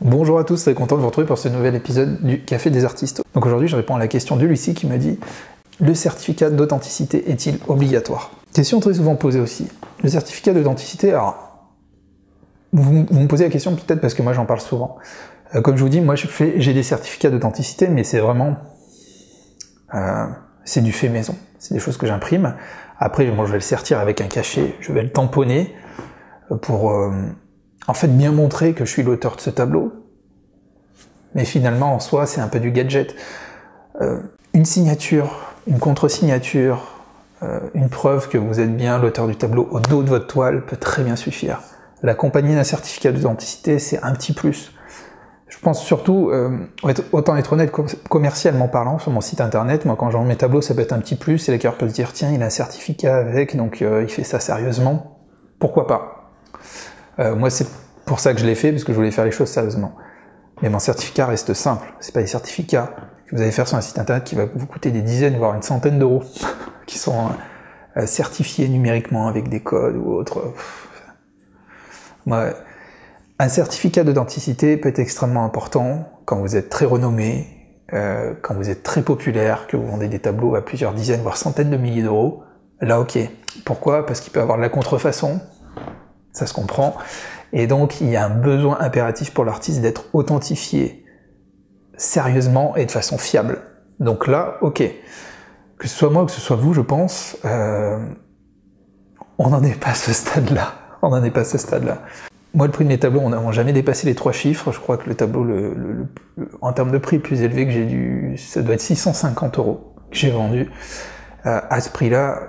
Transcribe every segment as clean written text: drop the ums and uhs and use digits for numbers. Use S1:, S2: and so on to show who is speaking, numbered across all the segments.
S1: Bonjour à tous, très content de vous retrouver pour ce nouvel épisode du Café des artistes. Donc aujourd'hui je réponds à la question de Lucie qui me dit « Le certificat d'authenticité est-il obligatoire ?» Question très souvent posée aussi. Le certificat d'authenticité, alors vous me posez la question peut-être parce que moi j'en parle souvent. Comme je vous dis, moi j'ai des certificats d'authenticité, mais c'est vraiment... c'est du fait maison. C'est des choses que j'imprime. Après, moi je vais le sertir avec un cachet, je vais le tamponner pour... en fait, bien montrer que je suis l'auteur de ce tableau. Mais finalement, en soi, c'est un peu du gadget. Une signature, une contre-signature, une preuve que vous êtes bien l'auteur du tableau au dos de votre toile peut très bien suffire. L'accompagner d'un certificat d'authenticité, c'est un petit plus. Je pense surtout, autant être honnête commercialement parlant, sur mon site internet, moi quand je vends mes tableaux, ça peut être un petit plus, et les clients peuvent se dire, tiens, il a un certificat avec, donc il fait ça sérieusement. Pourquoi pas? Moi, c'est pour ça que je l'ai fait, parce que je voulais faire les choses sérieusement. Mais mon certificat reste simple. C'est pas des certificats que vous allez faire sur un site internet qui va vous coûter des dizaines, voire une centaine d'euros, qui sont certifiés numériquement avec des codes ou autres. Moi, un certificat d'authenticité peut être extrêmement important quand vous êtes très renommé, quand vous êtes très populaire, que vous vendez des tableaux à plusieurs dizaines, voire centaines de milliers d'euros. Là, ok. Pourquoi? Parce qu'il peut y avoir de la contrefaçon. Ça se comprend. Et donc, il y a un besoin impératif pour l'artiste d'être authentifié sérieusement et de façon fiable. Donc là, ok. Que ce soit moi ou que ce soit vous, je pense, on n'en est pas à ce stade-là. On n'en est pas à ce stade-là. Moi, le prix de mes tableaux, on n'a jamais dépassé les 3 chiffres. Je crois que le tableau, en termes de prix, le plus élevé que j'ai dû... Ça doit être 650 € que j'ai vendu. À ce prix-là...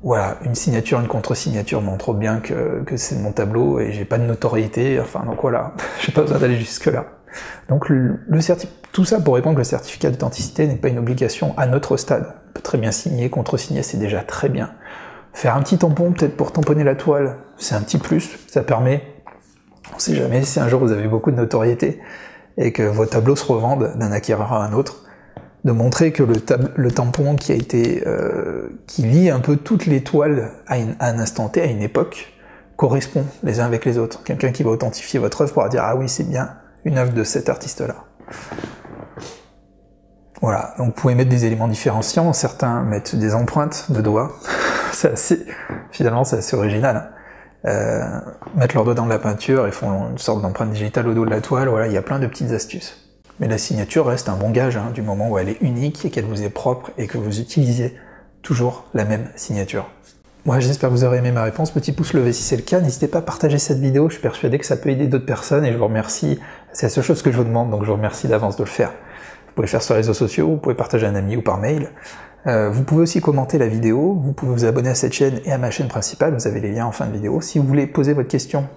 S1: voilà, une signature, une contre-signature montre bien que c'est mon tableau et j'ai pas de notoriété, enfin donc voilà, j'ai pas besoin d'aller jusque-là. Donc tout ça pour répondre que le certificat d'authenticité n'est pas une obligation à notre stade. On peut très bien signer, contre-signer, c'est déjà très bien. Faire un petit tampon peut-être pour tamponner la toile, c'est un petit plus, ça permet, on sait jamais si un jour vous avez beaucoup de notoriété et que vos tableaux se revendent d'un acquéreur à un autre, de montrer que le tampon qui a été qui lie un peu toutes les toiles à un instant T, à une époque, correspond les uns avec les autres. Quelqu'un qui va authentifier votre œuvre pourra dire « Ah oui, c'est bien une œuvre de cet artiste-là ». Voilà, donc vous pouvez mettre des éléments différenciants, certains mettent des empreintes de doigts, finalement c'est assez original. Mettre leurs doigts dans la peinture et font une sorte d'empreinte digitale au dos de la toile, voilà, il y a plein de petites astuces. Mais la signature reste un bon gage hein, du moment où elle est unique et qu'elle vous est propre et que vous utilisez toujours la même signature. Moi j'espère que vous aurez aimé ma réponse, petit pouce levé si c'est le cas, n'hésitez pas à partager cette vidéo, je suis persuadé que ça peut aider d'autres personnes et je vous remercie, c'est la seule chose que je vous demande, donc je vous remercie d'avance de le faire. Vous pouvez le faire sur les réseaux sociaux, vous pouvez partager à un ami ou par mail, vous pouvez aussi commenter la vidéo, vous pouvez vous abonner à cette chaîne et à ma chaîne principale, vous avez les liens en fin de vidéo. Si vous voulez poser votre question,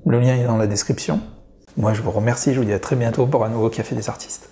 S1: le lien est dans la description. Moi je vous remercie, je vous dis à très bientôt pour un nouveau Café des artistes.